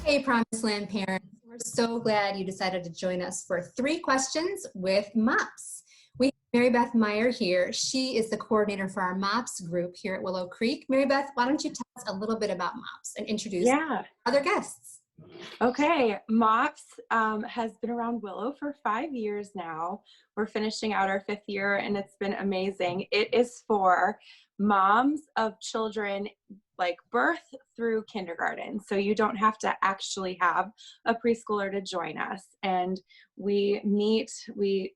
Hey, Promised Land parents. We're so glad you decided to join us for 3 questions with MOPS. We have Mary Beth Meyer here. She is the coordinator for our MOPS group here at Willow Creek. Mary Beth, why don't you tell us a little bit about MOPS and introduce other guests? Okay, MOPS has been around Willow for 5 years now. We're finishing out our 5th year and it's been amazing. It is for moms of children like birth through kindergarten. So you don't have to actually have a preschooler to join us. And we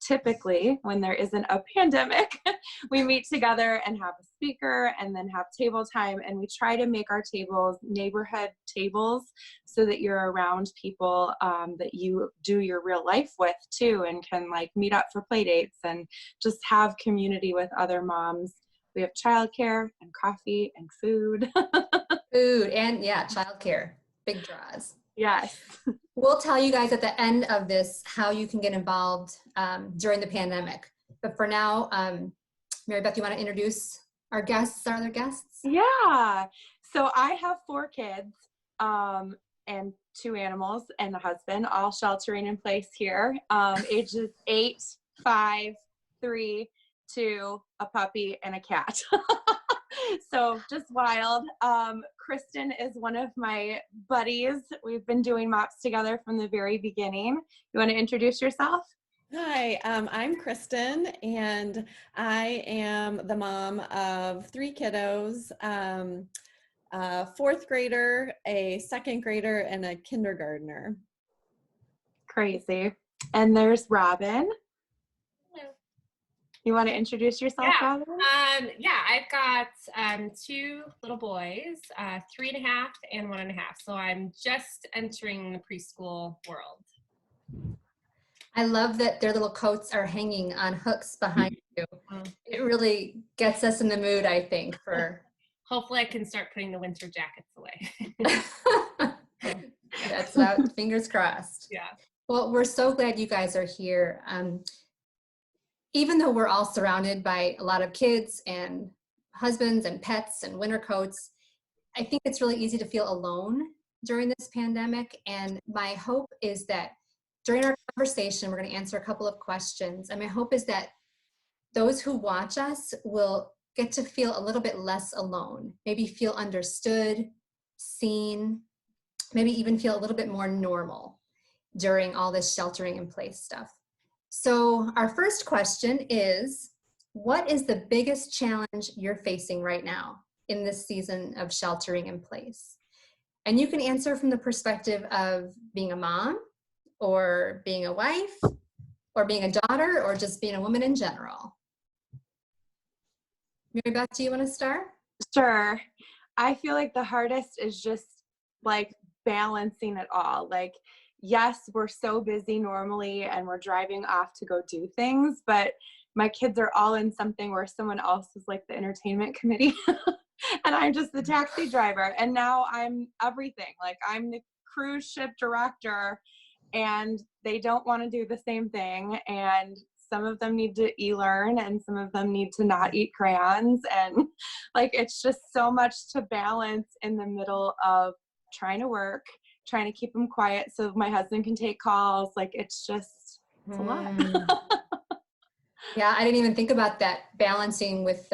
typically, when there isn't a pandemic, we meet together and have a speaker and then have table time. And we try to make our tables neighborhood tables so that you're around people that you do your real life with too, and can like meet up for play dates and just have community with other moms. We have childcare and coffee and food. Food and childcare, big draws. Yes. We'll tell you guys at the end of this how you can get involved during the pandemic. But for now, Mary Beth, you want to introduce our other guests? Yeah. So I have 4 kids and 2 animals and a husband, all sheltering in place here. Ages 8, 5, 3, 2, a puppy, and a cat. So just wild. Kristen is one of my buddies. We've been doing MOPS together from the very beginning. You want to introduce yourself? Hi, I'm Kristen, and I am the mom of 3 kiddos, a 4th grader, a 2nd grader, and a kindergartner. Crazy. And there's Robin. You want to introduce yourself, Robin? I've got 2 little boys, 3.5 and 1.5. So I'm just entering the preschool world. I love that their little coats are hanging on hooks behind you. It really gets us in the mood, I think, for... Hopefully I can start putting the winter jackets away. That's out, fingers crossed. Yeah. Well, we're so glad you guys are here. Even though we're all surrounded by a lot of kids and husbands and pets and winter coats, I think it's really easy to feel alone during this pandemic. And my hope is that during our conversation, we're going to answer a couple of questions. And my hope is that those who watch us will get to feel a little bit less alone, maybe feel understood, seen, maybe even feel a little bit more normal during all this sheltering in place stuff. So our first question is, what is the biggest challenge you're facing right now in this season of sheltering in place? And you can answer from the perspective of being a mom, or being a wife, or being a daughter, or just being a woman in general. Mary Beth, do you want to start? Sure. I feel like the hardest is just like balancing it all. Like, yes, we're so busy normally and we're driving off to go do things, but my kids are all in something where someone else is like the entertainment committee and I'm just the taxi driver. And now I'm everything. Like, I'm the cruise ship director and they don't want to do the same thing. And some of them need to e-learn and some of them need to not eat crayons. And like, it's just so much to balance in the middle of trying to work, trying to keep them quiet so my husband can take calls. Like, it's a lot. Yeah, I didn't even think about that, balancing with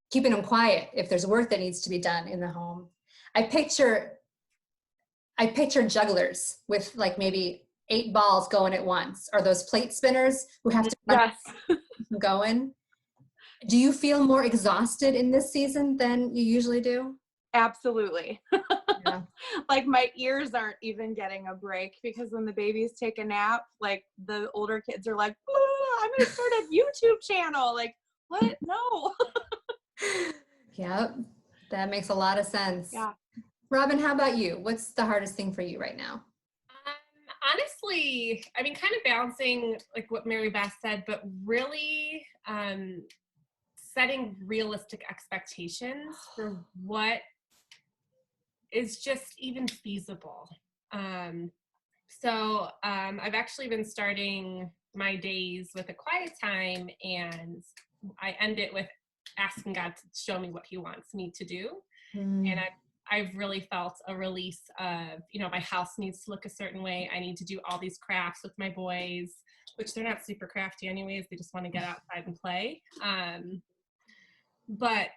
keeping them quiet if there's work that needs to be done in the home. I picture jugglers with like maybe 8 balls going at once, or those plate spinners who have to keep going. Do you feel more exhausted in this season than you usually do? Absolutely. Yeah. Like, my ears aren't even getting a break because when the babies take a nap, like the older kids are like, oh, I'm going to start a YouTube channel. Like, what? No. Yep. That makes a lot of sense. Yeah. Robin, how about you? What's the hardest thing for you right now? Honestly, I mean, kind of balancing like what Mary Beth said, but really setting realistic expectations for what is just even feasible. So I've actually been starting my days with a quiet time, and I end it with asking God to show me what he wants me to do. And I've really felt a release of, you know, my house needs to look a certain way. I need to do all these crafts with my boys, which they're not super crafty anyways. They just want to get outside and play. But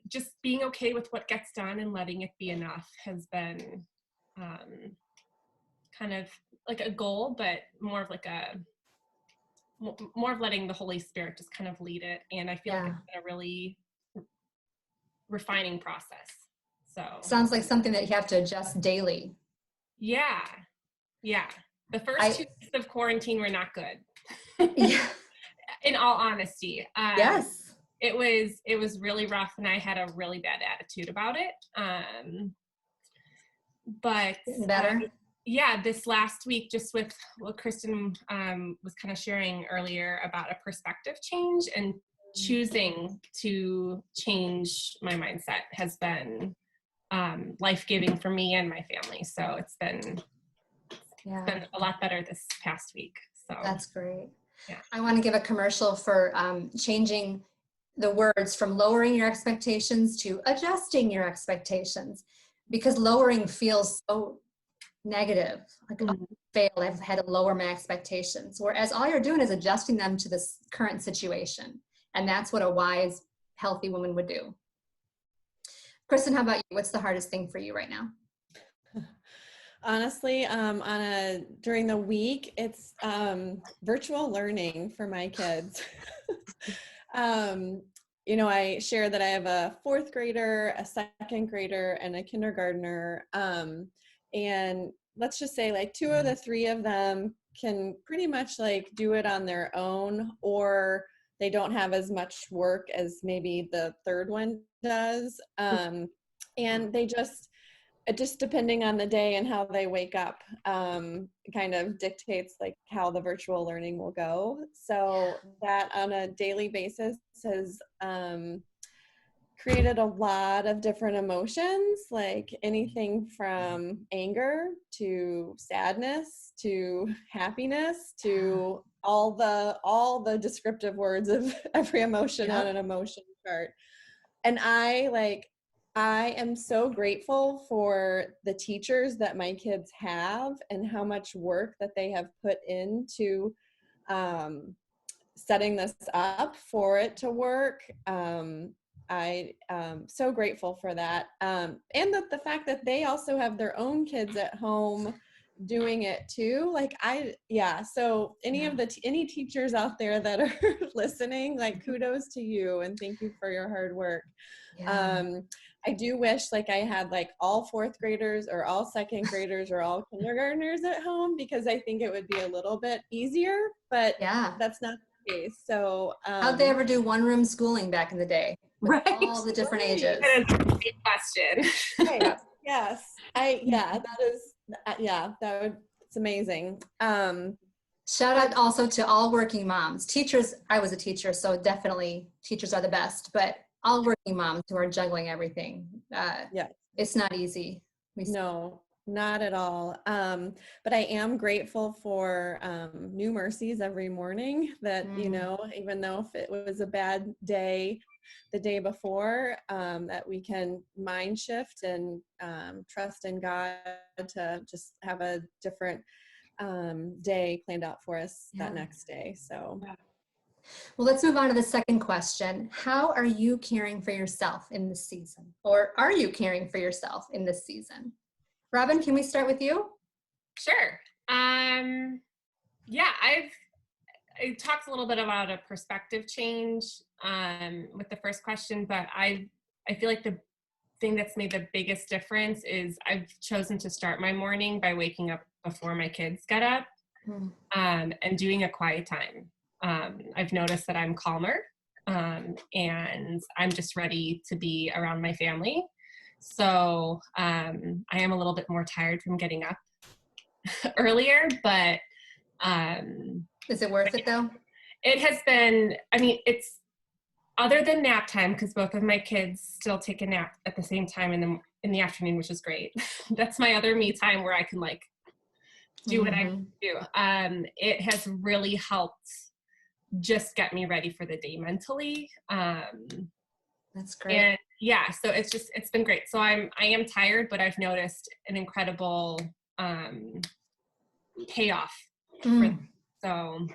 just being okay with what gets done and letting it be enough has been kind of like a goal, but more of letting the Holy Spirit just kind of lead it. And I feel like it's been a really refining process. So sounds like something that you have to adjust daily. Yeah. The first 2 weeks of quarantine were not good. Yeah. In all honesty. Yes. It was really rough, and I had a really bad attitude about it. But better. Yeah, this last week, just with what Kristen was kind of sharing earlier about a perspective change and choosing to change my mindset has been life-giving for me and my family. So it's been a lot better this past week. So that's great. Yeah. I want to give a commercial for changing the words from lowering your expectations to adjusting your expectations, because lowering feels so negative. Like, oh, I failed, I've had to lower my expectations. Whereas all you're doing is adjusting them to this current situation. And that's what a wise, healthy woman would do. Kristen, how about you? What's the hardest thing for you right now? Honestly, during the week, it's virtual learning for my kids. You know, I share that I have a 4th grader, a 2nd grader, and a kindergartner. And let's just say like 2 of the 3 of them can pretty much like do it on their own, or they don't have as much work as maybe the 3rd one does. And they just depending on the day and how they wake up, kind of dictates like how the virtual learning will go. So that on a daily basis has created a lot of different emotions, like anything from anger to sadness to happiness to all the descriptive words of every emotion on an emotion chart. And I am so grateful for the teachers that my kids have and how much work that they have put into setting this up for it to work. I am so grateful for that. And the fact that they also have their own kids at home doing it too. So any teachers out there that are listening, like, kudos to you and thank you for your hard work. I do wish like I had like all 4th graders or all 2nd graders or all kindergartners at home, because I think it would be a little bit easier, but that's not the case. So how'd they ever do one-room schooling back in the day? Right. All the different ages. That is a big question. Right. Yes. It's amazing. Shout out also to all working moms. Teachers, I was a teacher, so definitely teachers are the best, but all working moms who are juggling everything. It's not easy. No, not at all. But I am grateful for new mercies every morning that, you know, even though if it was a bad day the day before, that we can mind shift and trust in God to just have a different day planned out for us that next day. So. Well, let's move on to the second question. How are you caring for yourself in this season? Or are you caring for yourself in this season? Robin, can we start with you? Sure. I talked a little bit about a perspective change with the first question, but I feel like the thing that's made the biggest difference is I've chosen to start my morning by waking up before my kids get up and doing a quiet time. I've noticed that I'm calmer and I'm just ready to be around my family. So I am a little bit more tired from getting up earlier, but is it worth it though? It has been, it's other than nap time, because both of my kids still take a nap at the same time in the afternoon, which is great. That's my other me time where I can like do what I do. It has really helped just get me ready for the day mentally. That's great. And yeah, so it's been great. So I am tired, but I've noticed an incredible payoff. So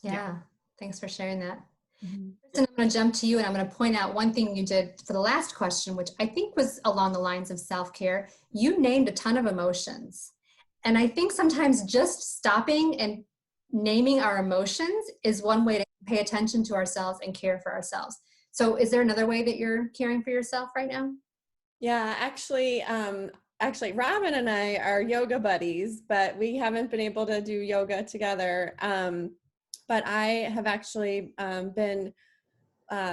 yeah. Thanks for sharing that. Mhm. Kristen, I'm going to jump to you and I'm going to point out one thing you did for the last question, which I think was along the lines of self-care. You named a ton of emotions. And I think sometimes just stopping and naming our emotions is one way to pay attention to ourselves and care for ourselves. So is there another way that you're caring for yourself right now? Yeah, actually, Robin and I are yoga buddies, but we haven't been able to do yoga together. But I have actually been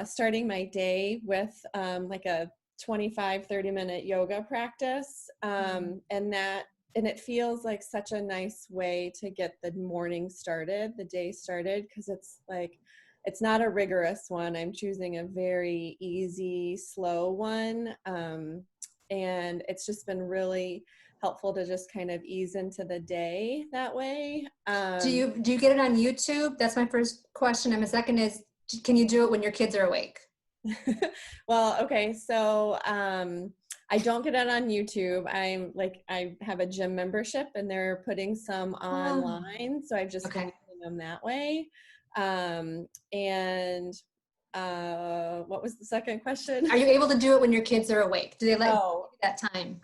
starting my day with like a 25-30 minute yoga practice. And it feels like such a nice way to get the morning started, the day started, because it's not a rigorous one. I'm choosing a very easy, slow one. And it's just been really helpful to just kind of ease into the day that way. Do you get it on YouTube? That's my first question. And my second is, can you do it when your kids are awake? Well, okay. So I don't get it on YouTube. I have a gym membership and they're putting some online. So I've just been using them that way. And what was the second question? Are you able to do it when your kids are awake? Do they let you that time?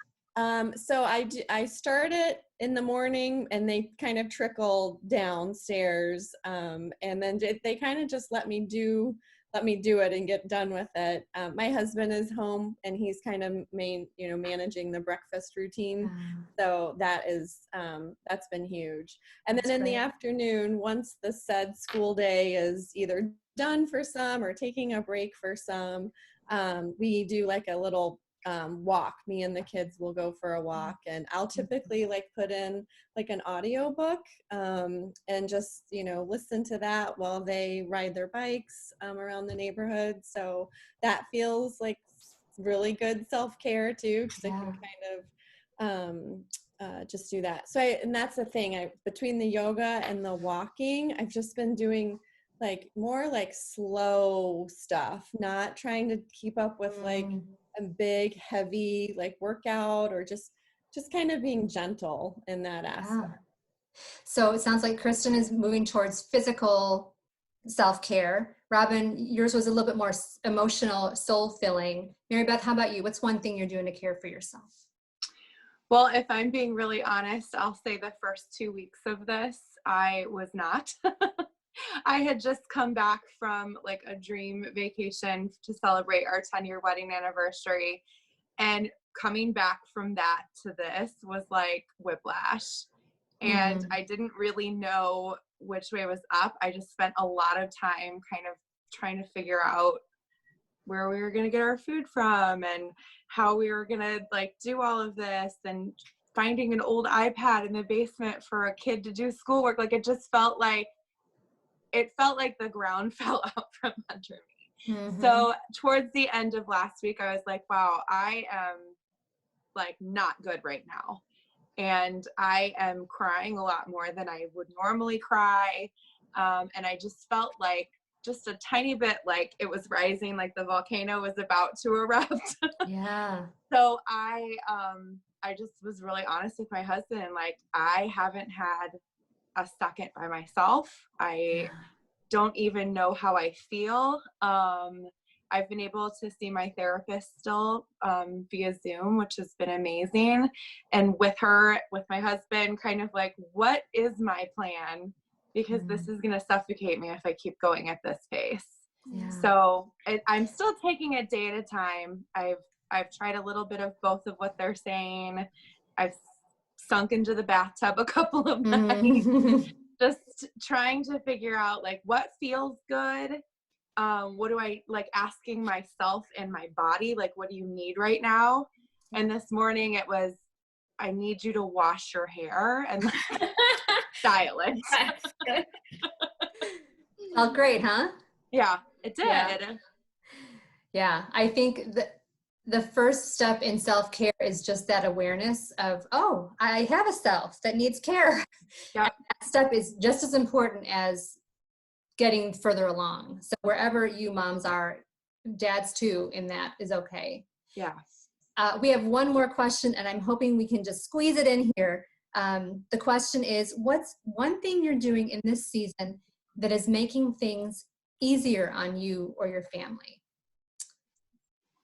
So I start it in the morning and they kind of trickle downstairs. And then they kind of just let me do it and get done with it. My husband is home and he's kind of managing the breakfast routine. So that's been huge. And then in the afternoon, once the said school day is either done for some or taking a break for some, we do like a little walk. Me and the kids will go for a walk, and I'll typically put in an audio book and just listen to that while they ride their bikes around the neighborhood. So that feels like really good self-care too, because I can kind of just do that. So and that's the thing, between the yoga and the walking, I've just been doing more slow stuff, not trying to keep up with a big heavy workout, or just kind of being gentle in that aspect. So it sounds like Kristen is moving towards physical self-care. Robin, yours was a little bit more emotional, soul-filling. Mary Beth, how about you? What's one thing you're doing to care for yourself? Well, if I'm being really honest, I'll say the first 2 weeks of this, I was not. I had just come back from a dream vacation to celebrate our 10-year wedding anniversary. And coming back from that to this was like whiplash. And I didn't really know which way was up. I just spent a lot of time kind of trying to figure out where we were going to get our food from and how we were going to do all of this, and finding an old iPad in the basement for a kid to do schoolwork. It just felt like the ground fell out from under me. So towards the end of last week, I was like, wow, I am not good right now. And I am crying a lot more than I would normally cry. And I just felt just a tiny bit it was rising, the volcano was about to erupt. Yeah. So I just was really honest with my husband, and I haven't had a second by myself. I don't even know how I feel. I've been able to see my therapist still via Zoom, which has been amazing. And with my husband, kind of what is my plan? Because this is going to suffocate me if I keep going at this pace. Yeah. So I'm still taking it day at a time. I've tried a little bit of both of what they're saying. I've sunk into the bathtub a couple of nights, just trying to figure out what feels good. What do I asking myself and my body, what do you need right now? And this morning it was, I need you to wash your hair and style it. Felt great, huh? Yeah, it did. Yeah. I think the first step in self-care is just that awareness of, oh, I have a self that needs care. Yeah. That step is just as important as getting further along. So wherever you moms are, dads too, in that is okay. Yeah. We have one more question, and I'm hoping we can just squeeze it in here. The question is, what's one thing you're doing in this season that is making things easier on you or your family?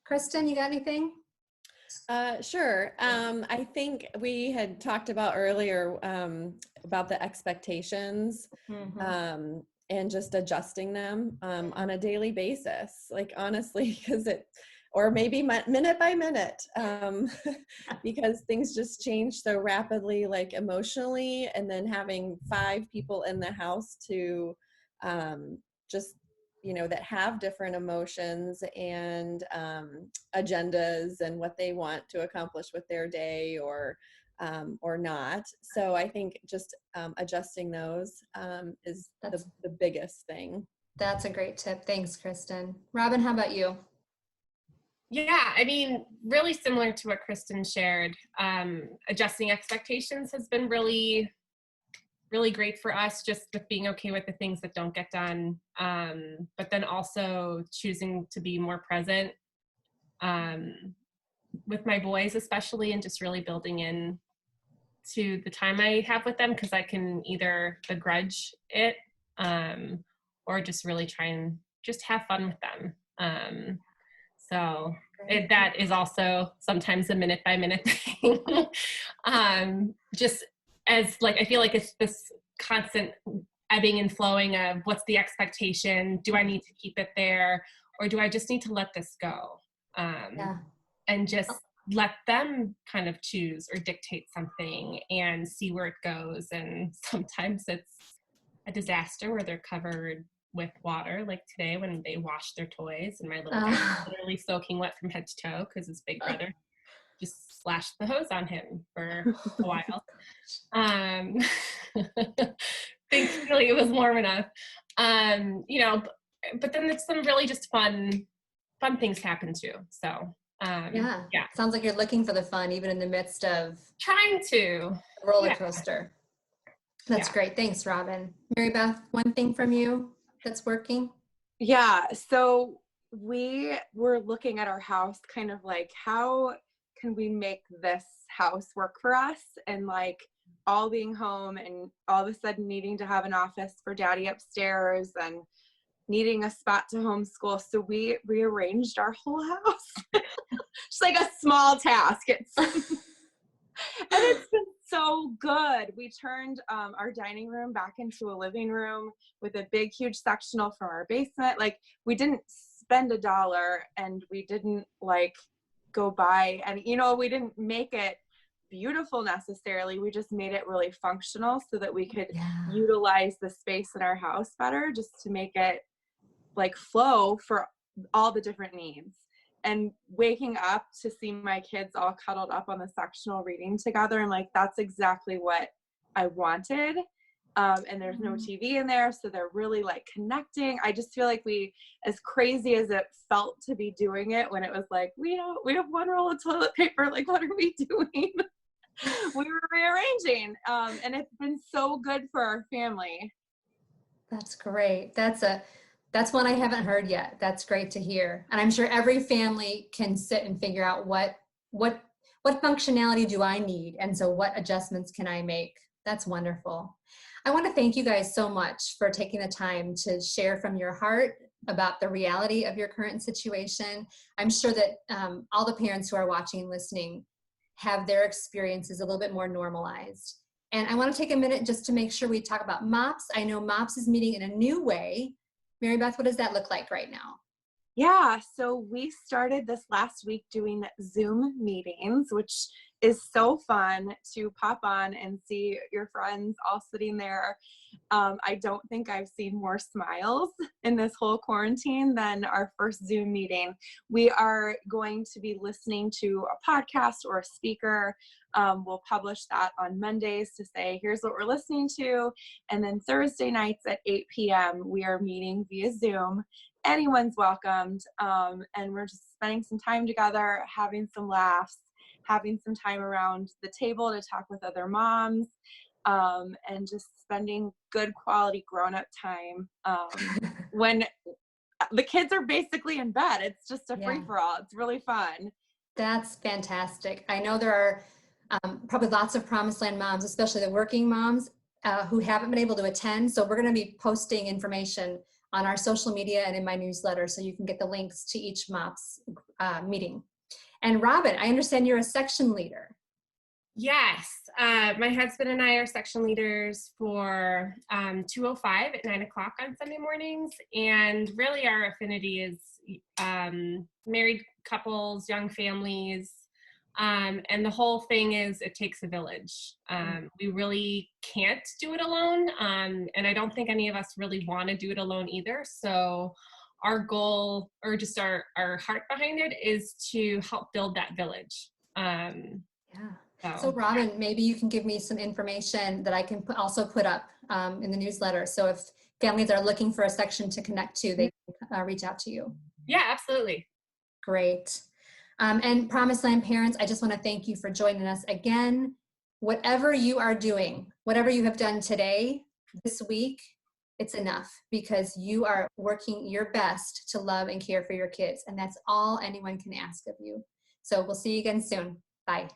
Kristen, you got anything? Sure. I think we had talked about earlier about the expectations and just adjusting them on a daily basis, like honestly, because or maybe minute by minute, because things just change so rapidly, like emotionally, and then having 5 people in the house to just, that have different emotions and agendas and what they want to accomplish with their day or not. So I think just adjusting those is the biggest thing. That's a great tip. Thanks, Kristen. Robin, how about you? Yeah, I mean, really similar to what Kristen shared. Adjusting expectations has been really, really great for us, just with being okay with the things that don't get done, but then also choosing to be more present with my boys especially, and just really building in to the time I have with them, because I can either begrudge it or just really try and just have fun with them. So that is also sometimes a minute by minute thing. Just as like, I feel like it's this constant ebbing and flowing of what's the expectation? Do I need to keep it there? Or do I just need to let this go? And just let them kind of choose or dictate something and see where it goes. And sometimes it's a disaster where they're covered with water, like today when they washed their toys, and my little guy was literally soaking wet from head to toe because his big brother just splashed the hose on him for a while. Thankfully it was warm enough. But then it's some really just fun things happen too. So yeah. Sounds like you're looking for the fun even in the midst of trying to roller coaster. That's great. Thanks, Robin. Mary Beth, one thing from you that's working? Yeah, so we were looking at our house kind of like, how can we make this house work for us? And like all being home and all of a sudden needing to have an office for daddy upstairs and needing a spot to homeschool. So we rearranged our whole house. Just like a small task. And it's been so good. We turned our dining room back into a living room with a big, huge sectional from our basement. Like, we didn't spend $1 and we didn't like go buy, and we didn't make it beautiful necessarily. We just made it really functional so that we could utilize the space in our house better, just to make it like flow for all the different needs. And waking up to see my kids all cuddled up on the sectional reading together, I'm like, that's exactly what I wanted. And there's no TV in there, so they're really like connecting. I just feel like as crazy as it felt to be doing it when it was like, we have one roll of toilet paper, like what are we doing? We were rearranging, and it's been so good for our family. That's great. That's one I haven't heard yet. That's great to hear. And I'm sure every family can sit and figure out what functionality do I need? And so what adjustments can I make? That's wonderful. I want to thank you guys so much for taking the time to share from your heart about the reality of your current situation. I'm sure that all the parents who are watching and listening have their experiences a little bit more normalized. And I want to take a minute just to make sure we talk about MOPS. I know MOPS is meeting in a new way. Mary Beth, what does that look like right now? Yeah, so we started this last week doing Zoom meetings, which is so fun to pop on and see your friends all sitting there. I don't think I've seen more smiles in this whole quarantine than our first Zoom meeting. We are going to be listening to a podcast or a speaker. We'll publish that on Mondays to say, here's what we're listening to. And then Thursday nights at 8 p.m., we are meeting via Zoom. Anyone's welcomed. And we're just spending some time together, having some laughs, having some time around the table to talk with other moms, and just spending good quality grown-up time when the kids are basically in bed. It's just a free-for-all. It's really fun. That's fantastic. I know there are probably lots of Promised Land moms, especially the working moms, who haven't been able to attend. So we're going to be posting information on our social media and in my newsletter, so you can get the links to each MOPS meeting. And Robin, I understand you're a section leader. Yes, my husband and I are section leaders for 205 at 9 o'clock on Sunday mornings. And really our affinity is married couples, young families. And the whole thing is it takes a village. We really can't do it alone. And I don't think any of us really want to do it alone either. So our goal, or just our heart behind it, is to help build that village. So Robin, maybe you can give me some information that I can also put up in the newsletter. So if families are looking for a section to connect to, they can reach out to you. Yeah, absolutely. Great. And Promised Land parents, I just want to thank you for joining us again. Whatever you are doing, whatever you have done today, this week, it's enough, because you are working your best to love and care for your kids. And that's all anyone can ask of you. So we'll see you again soon. Bye.